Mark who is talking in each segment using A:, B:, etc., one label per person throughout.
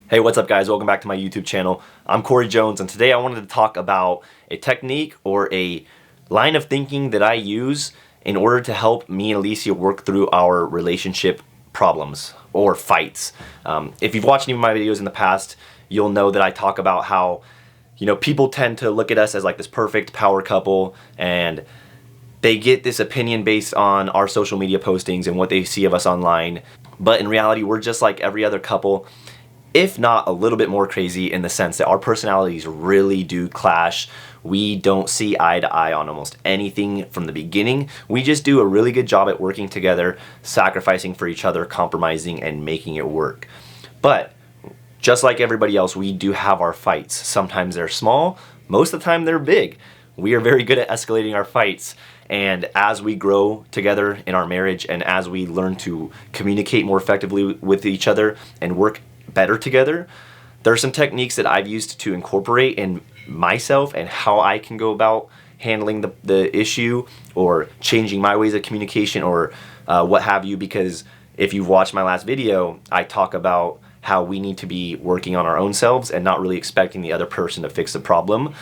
A: Hey, what's up guys? Welcome back to my YouTube channel. I'm Corey Jones, and today I wanted to talk about a technique or a line of thinking that I use in order to help me and Alicia work through our relationship problems or fights. If you've watched any of my videos in the past, you'll know that I talk about how, people tend to look at us as like this perfect power couple, and they get this opinion based on our social media postings and what they see of us online. But in reality, we're just like every other couple, if not a little bit more crazy, in the sense that our personalities really do clash. We don't see eye to eye on almost anything from the beginning. We just do a really good job at working together, sacrificing for each other, compromising, and making it work. But just like everybody else, we do have our fights. Sometimes they're small, most of the time they're big. We are very good at escalating our fights, and as we grow together in our marriage and as we learn to communicate more effectively with each other and work better together, there are some techniques that I've used to incorporate in myself and how I can go about handling the issue or changing my ways of communication or what have you. Because if you've watched my last video, I talk about how we need to be working on our own selves and not really expecting the other person to fix the problem.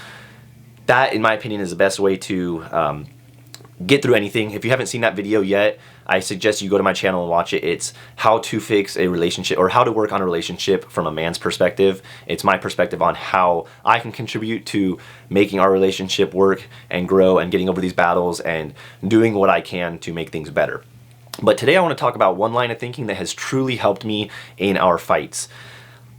A: That, in my opinion, is the best way to get through anything. If you haven't seen that video yet, I suggest you go to my channel and watch it. It's how to fix a relationship, or how to work on a relationship from a man's perspective. It's my perspective on how I can contribute to making our relationship work and grow and getting over these battles and doing what I can to make things better. But today I want to talk about one line of thinking that has truly helped me in our fights.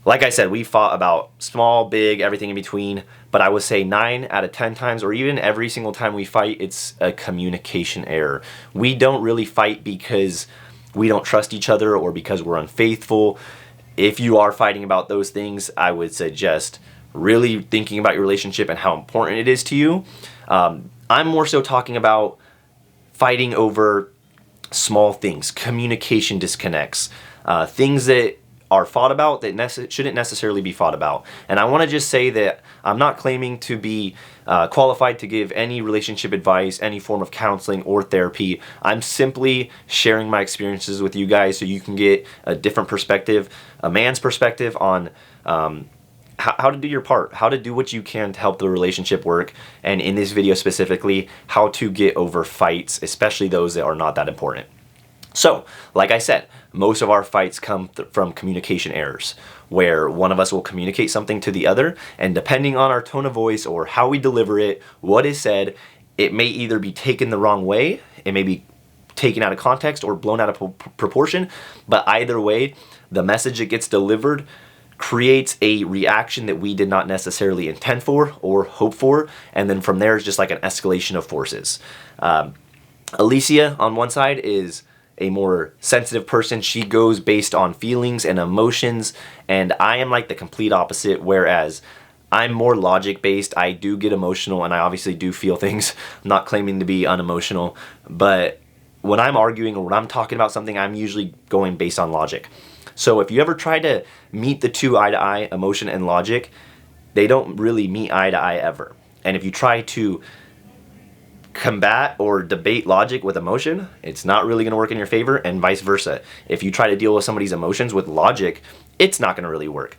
A: Like I said, we fought about small, big, everything in between, but I would say 9 out of 10 times, or even every single time we fight, it's a communication error. We don't really fight because we don't trust each other or because we're unfaithful. If you are fighting about those things, I would suggest really thinking about your relationship and how important it is to you. I'm more so talking about fighting over small things, communication disconnects, things that are fought about that shouldn't necessarily be fought about. And I want to just say that I'm not claiming to be qualified to give any relationship advice, any form of counseling or therapy. I'm simply sharing my experiences with you guys so you can get a different perspective, a man's perspective on how to do your part, how to do what you can to help the relationship work, and in this video specifically, how to get over fights, especially those that are not that important. So, like I said, most of our fights come from communication errors, where one of us will communicate something to the other, and depending on our tone of voice or how we deliver it, what is said, it may either be taken the wrong way, it may be taken out of context or blown out of proportion, but either way, the message that gets delivered creates a reaction that we did not necessarily intend for or hope for, and then from there is just like an escalation of forces. Alicia, on one side, is a more sensitive person. She goes based on feelings and emotions, and I am like the complete opposite, whereas I'm more logic based. I do get emotional, and I obviously do feel things. I'm not claiming to be unemotional, but when I'm arguing or when I'm talking about something, I'm usually going based on logic. So if you ever try to meet the two eye to eye, emotion and logic, they don't really meet eye to eye ever. And if you try to combat or debate logic with emotion, it's not really going to work in your favor, and vice versa. If you try to deal with somebody's emotions with logic, it's not going to really work.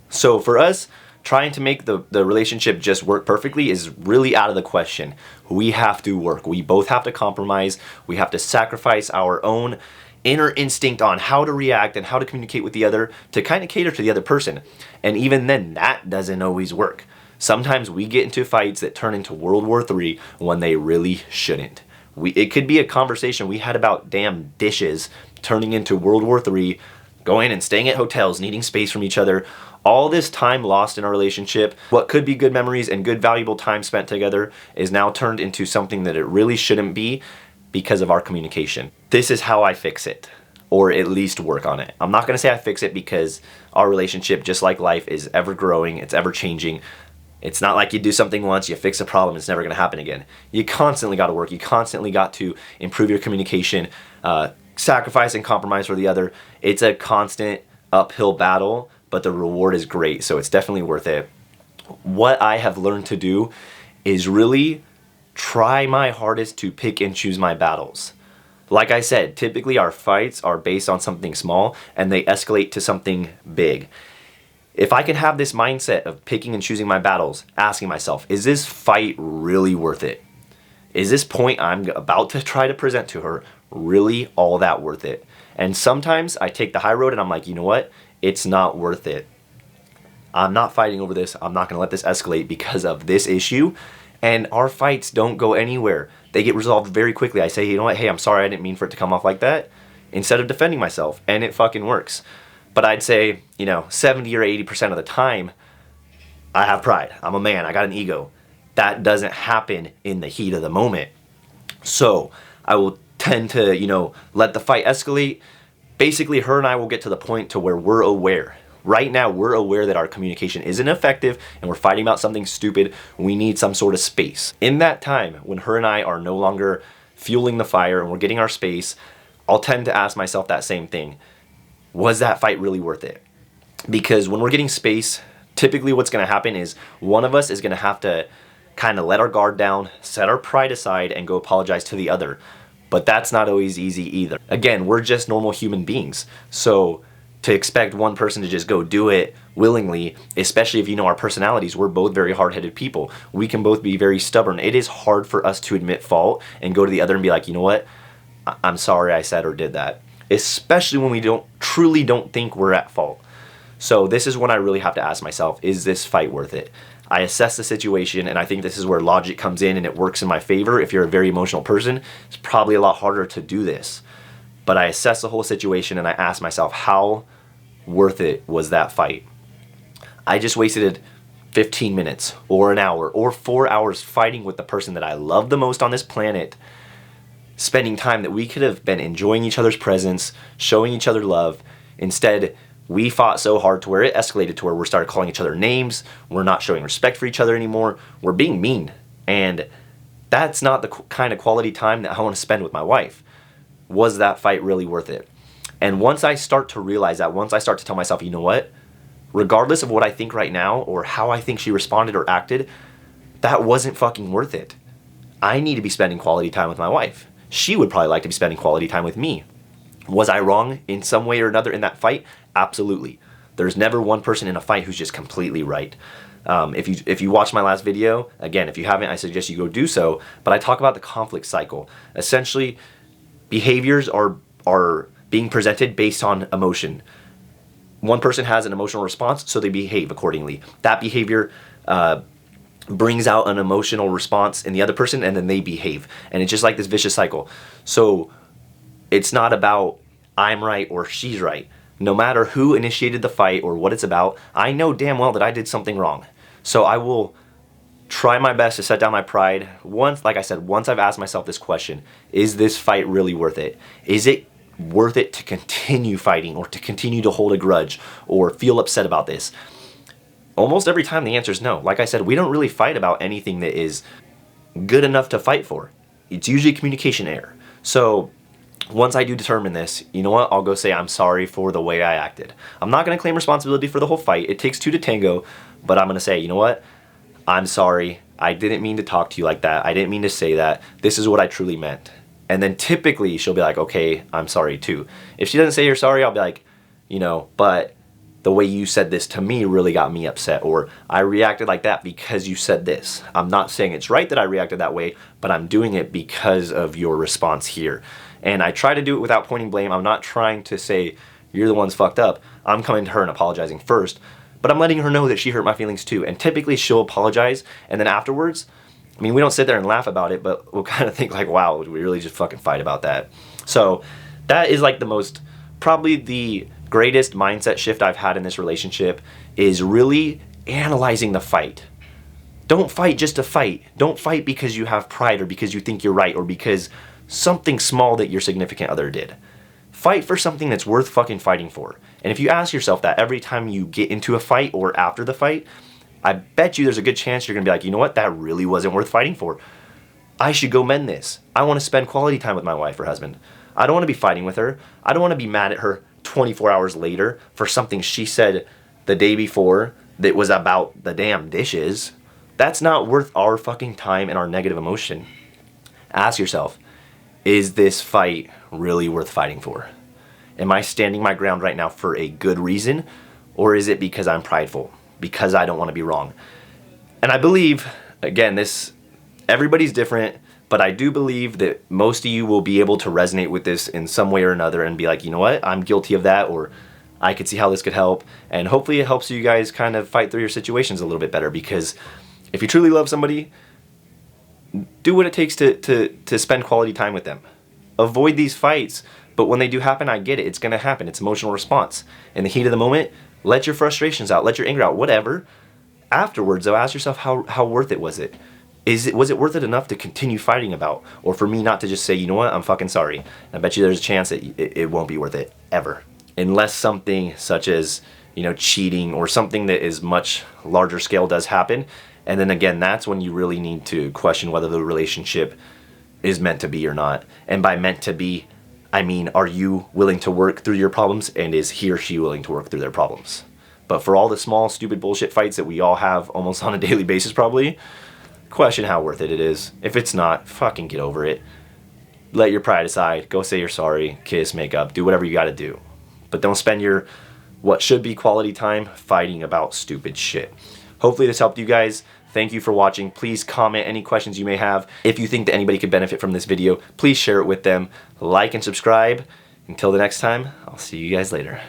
A: So for us, trying to make the relationship just work perfectly is really out of the question. We have to work. We both have to compromise. We have to sacrifice our own inner instinct on how to react and how to communicate with the other to kind of cater to the other person. And even then, that doesn't always work. Sometimes we get into fights that turn into World War III when they really shouldn't. It could be a conversation we had about damn dishes turning into World War III, going and staying at hotels, needing space from each other. All this time lost in our relationship, what could be good memories and good valuable time spent together, is now turned into something that it really shouldn't be because of our communication. This is how I fix it, or at least work on it. I'm not going to say I fix it, because our relationship, just like life, is ever growing, it's ever changing. It's not like you do something once, you fix a problem, it's never going to happen again. You constantly got to work. You constantly got to improve your communication, sacrifice and compromise for the other. It's a constant uphill battle, but the reward is great, so it's definitely worth it. What I have learned to do is really try my hardest to pick and choose my battles. Like I said, typically our fights are based on something small and they escalate to something big. If I can have this mindset of picking and choosing my battles, asking myself, is this fight really worth it? Is this point I'm about to try to present to her really all that worth it? And sometimes I take the high road and I'm like, you know what? It's not worth it. I'm not fighting over this. I'm not going to let this escalate because of this issue. And our fights don't go anywhere. They get resolved very quickly. I say, you know what? Hey, I'm sorry. I didn't mean for it to come off like that. Instead of defending myself. And it fucking works. But I'd say, 70 or 80% of the time, I have pride. I'm a man. I got an ego. That doesn't happen in the heat of the moment. So I will tend to, let the fight escalate. Basically, her and I will get to the point to where we're aware. Right now, we're aware that our communication isn't effective and we're fighting about something stupid. We need some sort of space. In that time, when her and I are no longer fueling the fire and we're getting our space, I'll tend to ask myself that same thing. Was that fight really worth it? Because when we're getting space, typically what's going to happen is one of us is going to have to kind of let our guard down, set our pride aside, and go apologize to the other. But that's not always easy either. Again, we're just normal human beings. So to expect one person to just go do it willingly, especially if you know our personalities, we're both very hard-headed people. We can both be very stubborn. It is hard for us to admit fault and go to the other and be like, you know what? I'm sorry I said or did that. Especially when we truly don't think we're at fault. So this is when I really have to ask myself, is this fight worth it? I assess the situation, and I think this is where logic comes in and it works in my favor. If you're a very emotional person, it's probably a lot harder to do this. But I assess the whole situation and I ask myself, how worth it was that fight? I just wasted 15 minutes or an hour or 4 hours fighting with the person that I love the most on this planet, spending time that we could have been enjoying each other's presence, showing each other love. Instead, we fought so hard to where it escalated to where we started calling each other names. We're not showing respect for each other anymore. We're being mean. And that's not the kind of quality time that I want to spend with my wife. Was that fight really worth it? And once I start to realize that, once I start to tell myself, you know what? Regardless of what I think right now or how I think she responded or acted, that wasn't fucking worth it. I need to be spending quality time with my wife. She would probably like to be spending quality time with me. Was I wrong in some way or another in that fight? Absolutely. There's never one person in a fight who's just completely right. If you watched my last video, again, if you haven't, I suggest you go do so. But I talk about the conflict cycle. Essentially, behaviors are being presented based on emotion. One person has an emotional response, so they behave accordingly. That behavior brings out an emotional response in the other person, and then they behave. And it's just like this vicious cycle. So it's not about I'm right or she's right. No matter who initiated the fight or what it's about, I know damn well that I did something wrong. So I will try my best to set down my pride. Once I've asked myself this question, is this fight really worth it? Is it worth it to continue fighting or to continue to hold a grudge or feel upset about this? Almost every time the answer is no. Like I said, we don't really fight about anything that is good enough to fight for. It's usually communication error. So once I do determine this, you know what? I'll go say I'm sorry for the way I acted. I'm not going to claim responsibility for the whole fight. It takes two to tango, but I'm going to say, you know what? I'm sorry. I didn't mean to talk to you like that. I didn't mean to say that. This is what I truly meant. And then typically she'll be like, okay, I'm sorry too. If she doesn't say you're sorry, I'll be like, but the way you said this to me really got me upset, or I reacted like that because you said this. I'm not saying it's right that I reacted that way, but I'm doing it because of your response here. And I try to do it without pointing blame. I'm not trying to say, you're the one's fucked up. I'm coming to her and apologizing first, but I'm letting her know that she hurt my feelings too. And typically she'll apologize, and then afterwards, we don't sit there and laugh about it, but we'll kind of think like, wow, we really just fucking fight about that. So that is like probably the greatest mindset shift I've had in this relationship, is really analyzing the fight. Don't fight just to fight. Don't fight because you have pride or because you think you're right or because something small that your significant other did. Fight for something that's worth fucking fighting for. And if you ask yourself that every time you get into a fight or after the fight, I bet you there's a good chance you're gonna be like, you know what, that really wasn't worth fighting for. I should go mend this. I wanna spend quality time with my wife or husband. I don't wanna be fighting with her. I don't wanna be mad at her 24 hours later for something she said the day before that was about the damn dishes. That's not worth our fucking time and our negative emotion. Ask yourself, is this fight really worth fighting for? Am I standing my ground right now for a good reason? Or is it because I'm prideful? Because I don't want to be wrong? And I believe, again, everybody's different, but I do believe that most of you will be able to resonate with this in some way or another and be like, you know what, I'm guilty of that, or I could see how this could help. And hopefully it helps you guys kind of fight through your situations a little bit better, because if you truly love somebody, do what it takes to spend quality time with them. Avoid these fights, but when they do happen, I get it. It's going to happen. It's emotional response. In the heat of the moment, let your frustrations out, let your anger out, whatever. Afterwards, though, ask yourself, how worth it was it? Was it worth it enough to continue fighting about? Or for me not to just say, you know what, I'm fucking sorry. And I bet you there's a chance that it won't be worth it, ever. Unless something such as, cheating or something that is much larger scale does happen. And then again, that's when you really need to question whether the relationship is meant to be or not. And by meant to be, I mean, are you willing to work through your problems, and is he or she willing to work through their problems? But for all the small, stupid bullshit fights that we all have almost on a daily basis probably, question how worth it is. If it's not, fucking get over it. Let your pride aside. Go say you're sorry. Kiss, make up. Do whatever you gotta do. But don't spend your what should be quality time fighting about stupid shit. Hopefully this helped you guys. Thank you for watching. Please comment any questions you may have. If you think that anybody could benefit from this video, please share it with them. Like and subscribe. Until the next time, I'll see you guys later.